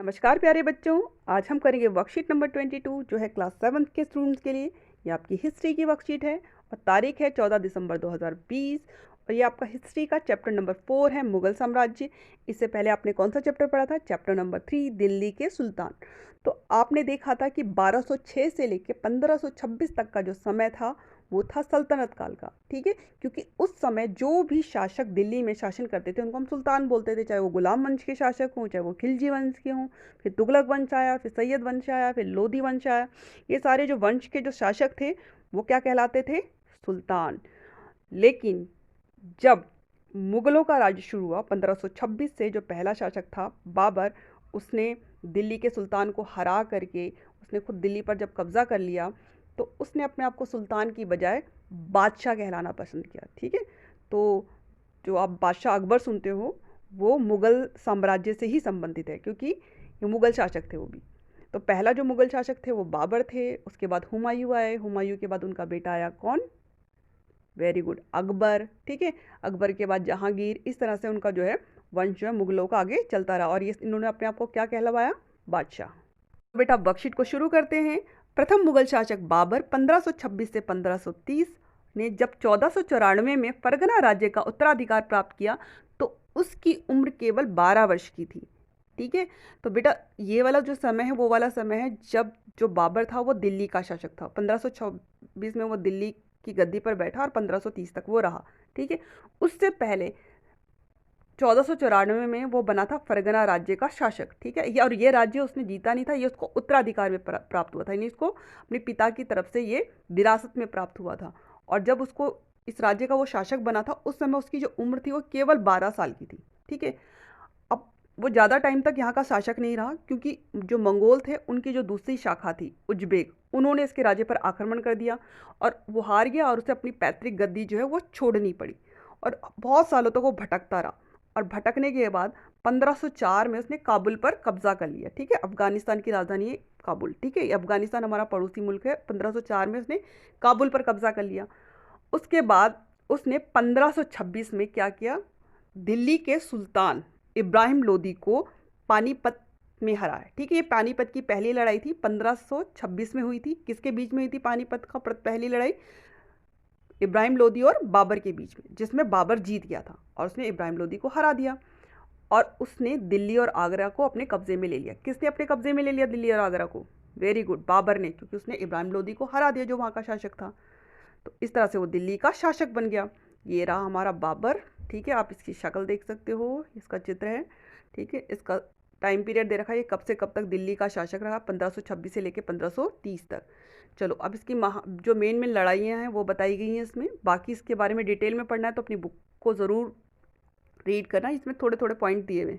नमस्कार प्यारे बच्चों। आज हम करेंगे वर्कशीट नंबर 22 जो है क्लास 7 के स्टूडेंट्स के लिए। ये आपकी हिस्ट्री की वर्कशीट है और तारीख है 14 दिसंबर 2020 और ये आपका हिस्ट्री का चैप्टर नंबर 4 है मुगल साम्राज्य। इससे पहले आपने कौन सा चैप्टर पढ़ा था? चैप्टर नंबर 3 दिल्ली के सुल्तान। तो आपने देखा था कि 1206 से लेकर 1526 तक का जो समय था वो था सल्तनत काल का। ठीक है, क्योंकि उस समय जो भी शासक दिल्ली में शासन करते थे उनको हम सुल्तान बोलते थे, चाहे वो गुलाम वंश के शासक हों, चाहे वो खिलजी वंश के हों। फिर तुगलक वंश आया, फिर सैयद वंश आया, फिर लोधी वंश आया। ये सारे जो वंश के जो शासक थे वो क्या कहलाते थे? सुल्तान। लेकिन जब मुगलों का राज्य शुरू हुआ 1526 से, जो पहला शासक था बाबर, उसने दिल्ली के सुल्तान को हरा करके उसने खुद दिल्ली पर जब कब्जा कर लिया तो उसने अपने आप को सुल्तान की बजाय बादशाह कहलाना पसंद किया। ठीक है, तो जो आप बादशाह अकबर सुनते हो वो मुगल साम्राज्य से ही संबंधित है, क्योंकि ये मुगल शासक थे वो भी। तो पहला जो मुगल शासक थे वो बाबर थे, उसके बाद हुमायूं आए, हुमायूं के बाद उनका बेटा आया कौन? Very good, Akbar. ठीक है, अकबर के बाद जहांगीर। इस तरह से उनका जो है वंश जो है मुगलों का आगे चलता रहा और ये इन्होंने अपने आप को क्या कहलवाया? बादशाह। बेटा वर्कशीट को शुरू करते हैं। प्रथम मुगल शासक बाबर 1526 से 1530 ने जब 1494 में फरगना राज्य का उत्तराधिकार प्राप्त किया तो उसकी उम्र केवल 12 वर्ष की थी। ठीक है, तो बेटा ये वाला जो समय है वो वाला समय है जब जो बाबर था वो दिल्ली का शासक था। 1526 में वो दिल्ली की गद्दी पर बैठा और 1530 तक वो रहा। ठीक है, उससे पहले 1494 में वो बना था फरगना राज्य का शासक। ठीक है, और ये राज्य उसने जीता नहीं था, ये उसको उत्तराधिकार में प्राप्त हुआ था, यानी इसको अपने पिता की तरफ से ये विरासत में प्राप्त हुआ था। और जब उसको इस राज्य का वो शासक बना था उस समय उसकी जो उम्र थी वो केवल 12 साल की थी। ठीक है, अब वो ज़्यादा टाइम तक यहाँ का शासक नहीं रहा क्योंकि जो मंगोल थे उनकी जो दूसरी शाखा थी उज्बेक, उन्होंने इसके राज्य पर आक्रमण कर दिया और वो हार गया और उसे अपनी पैतृक गद्दी जो है वो छोड़नी पड़ी और बहुत सालों तक वो भटकता रहा। और भटकने के बाद 1504 में उसने काबुल पर कब्जा कर लिया। ठीक है, अफगानिस्तान की राजधानी है काबुल। ठीक है, अफगानिस्तान हमारा पड़ोसी मुल्क है। 1504 में उसने काबुल पर कब्जा कर लिया। उसके बाद उसने 1526 में क्या किया? दिल्ली के सुल्तान इब्राहिम लोदी को पानीपत में हराया। ठीक है, ये पानीपत की पहली लड़ाई थी, 1526 में हुई थी। किसके बीच में हुई थी पानीपत का पहली लड़ाई? इब्राहिम लोदी और बाबर के बीच में, जिसमें बाबर जीत गया था और उसने इब्राहिम लोदी को हरा दिया और उसने दिल्ली और आगरा को अपने कब्जे में ले लिया। किसने अपने कब्जे में ले लिया दिल्ली और आगरा को? वेरी गुड, बाबर ने, क्योंकि उसने इब्राहिम लोदी को हरा दिया जो वहाँ का शासक था। तो इस तरह से वो दिल्ली का शासक बन गया। ये रहा हमारा बाबर। ठीक है, आप इसकी शक्ल देख सकते हो, इसका चित्र है। ठीक है, इसका टाइम पीरियड दे रखा है, ये कब से कब तक दिल्ली का शासक रहा, 1526 से लेकर 1530 तक। चलो अब इसकी जो मेन लड़ाइयाँ हैं वो बताई गई हैं इसमें। बाकी इसके बारे में डिटेल में पढ़ना है तो अपनी बुक को ज़रूर रीड करना, इसमें थोड़े थोड़े पॉइंट दिए हुए।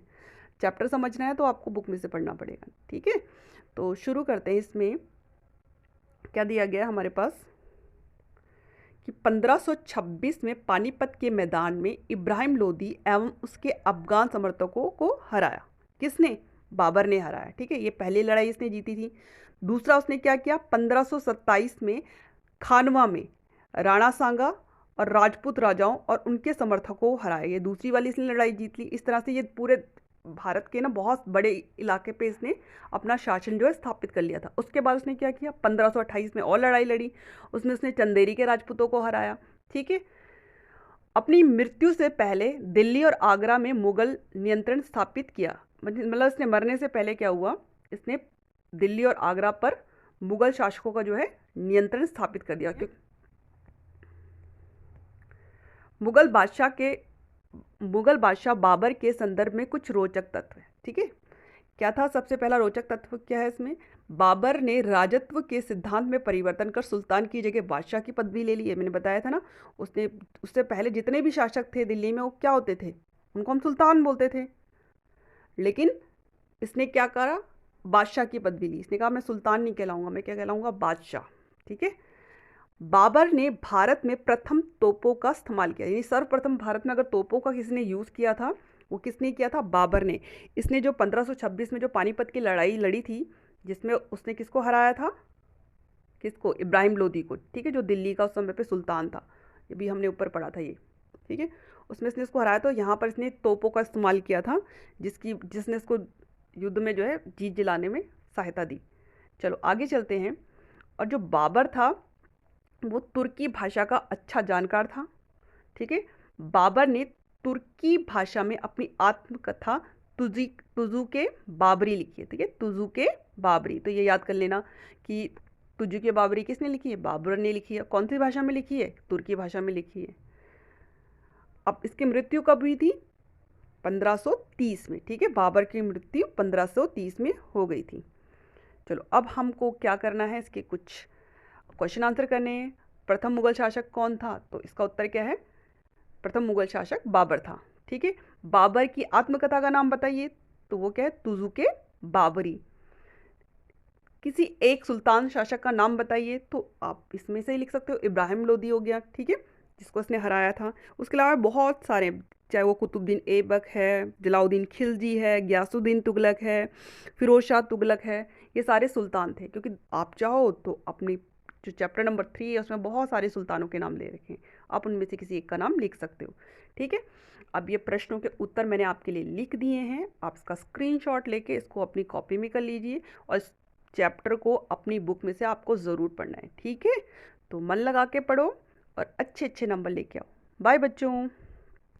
चैप्टर समझना है तो आपको बुक में से पढ़ना पड़ेगा। ठीक है, तो शुरू करते हैं। इसमें क्या दिया गया हमारे पास कि 1526 में पानीपत के मैदान में इब्राहिम लोदी एवं उसके अफगान समर्थकों को हराया। किसने? बाबर ने हराया। ठीक है, ये पहली लड़ाई इसने जीती थी। दूसरा उसने क्या किया? 1527 में खानवा में राणा सांगा और राजपूत राजाओं और उनके समर्थकों को हराया। ये दूसरी वाली इसने लड़ाई जीत ली। इस तरह से ये पूरे भारत के ना बहुत बड़े इलाके पे इसने अपना शासन जो है स्थापित कर लिया था। उसके बाद उसने क्या किया? 1528 में और लड़ाई लड़ी, उसने चंदेरी के राजपूतों को हराया। ठीक है, अपनी मृत्यु से पहले दिल्ली और आगरा में मुगल नियंत्रण स्थापित किया। मतलब इसने मरने से पहले क्या हुआ? इसने दिल्ली और आगरा पर मुगल शासकों का जो है नियंत्रण स्थापित कर दिया। क्योंकि मुगल बादशाह बाबर के संदर्भ में कुछ रोचक तत्व है। ठीक है, क्या था? सबसे पहला रोचक तत्व क्या है इसमें? बाबर ने राजत्व के सिद्धांत में परिवर्तन कर सुल्तान की जगह बादशाह की पदवी ले ली है। मैंने बताया था ना, उसने उससे पहले जितने भी शासक थे दिल्ली में वो क्या होते थे? उनको हम सुल्तान बोलते थे। लेकिन इसने क्या करा? बादशाह की पदवी ली। इसने कहा मैं सुल्तान नहीं कहलाऊंगा, मैं क्या कहलाऊंगा? बादशाह। ठीक है, बाबर ने भारत में प्रथम तोपों का इस्तेमाल किया, यानी सर्वप्रथम भारत में अगर तोपों का किसी ने यूज़ किया था वो किसने किया था? बाबर ने। इसने जो 1526 में जो पानीपत की लड़ाई लड़ी थी जिसमें उसने किसको हराया था? किसको? इब्राहिम लोदी को। ठीक है, जो दिल्ली का उस समय पे सुल्तान था। ये भी हमने ऊपर पढ़ा था ये। ठीक है, उसमें इसने इसको हराया। तो यहाँ पर इसने तोपों का इस्तेमाल किया था जिसने इसको युद्ध में जो है जीत दिलाने में सहायता दी। चलो आगे चलते हैं। और जो बाबर था वो तुर्की भाषा का अच्छा जानकार था। ठीक है, बाबर ने तुर्की भाषा में अपनी आत्मकथा तुजुके बाबरी लिखी है। ठीक है, तुजुके बाबरी, तो ये याद कर लेना कि तुजुके बाबरी किसने लिखी है? बाबर ने लिखी है। कौन सी भाषा में लिखी है? तुर्की भाषा में लिखी है। अब इसकी मृत्यु कब हुई थी? 1530 में। ठीक है, बाबर की मृत्यु 1530 में हो गई थी। चलो अब हमको क्या करना है, इसके कुछ क्वेश्चन आंसर करने हैं। प्रथम मुगल शासक कौन था? तो इसका उत्तर क्या है? प्रथम मुगल शासक बाबर था। ठीक है, बाबर की आत्मकथा का नाम बताइए, तो वो क्या है? तुजुके बाबरी। किसी एक सुल्तान शासक का नाम बताइए, तो आप इसमें से ही लिख सकते हो, इब्राहिम लोदी हो गया। ठीक है, जिसको उसने हराया था। उसके अलावा बहुत सारे, चाहे वो कुतुबुद्दीन ऐबक है, जलालुद्दीन खिलजी है, गयासुद्दीन तुगलक है, फिरोज शाह तुगलक है, ये सारे सुल्तान थे। क्योंकि आप चाहो तो अपनी जो चैप्टर नंबर 3 है उसमें बहुत सारे सुल्तानों के नाम ले रखे हैं, आप उनमें से किसी एक का नाम लिख सकते हो। ठीक है, अब ये प्रश्नों के उत्तर मैंने आपके लिए लिख दिए हैं, आप इसका स्क्रीनशॉट लेके इसको अपनी कॉपी में कर लीजिए और इस चैप्टर को अपनी बुक में से आपको ज़रूर पढ़ना है। ठीक है, तो मन लगा के पढ़ो और अच्छे अच्छे नंबर लेके आओ। बाय बच्चों।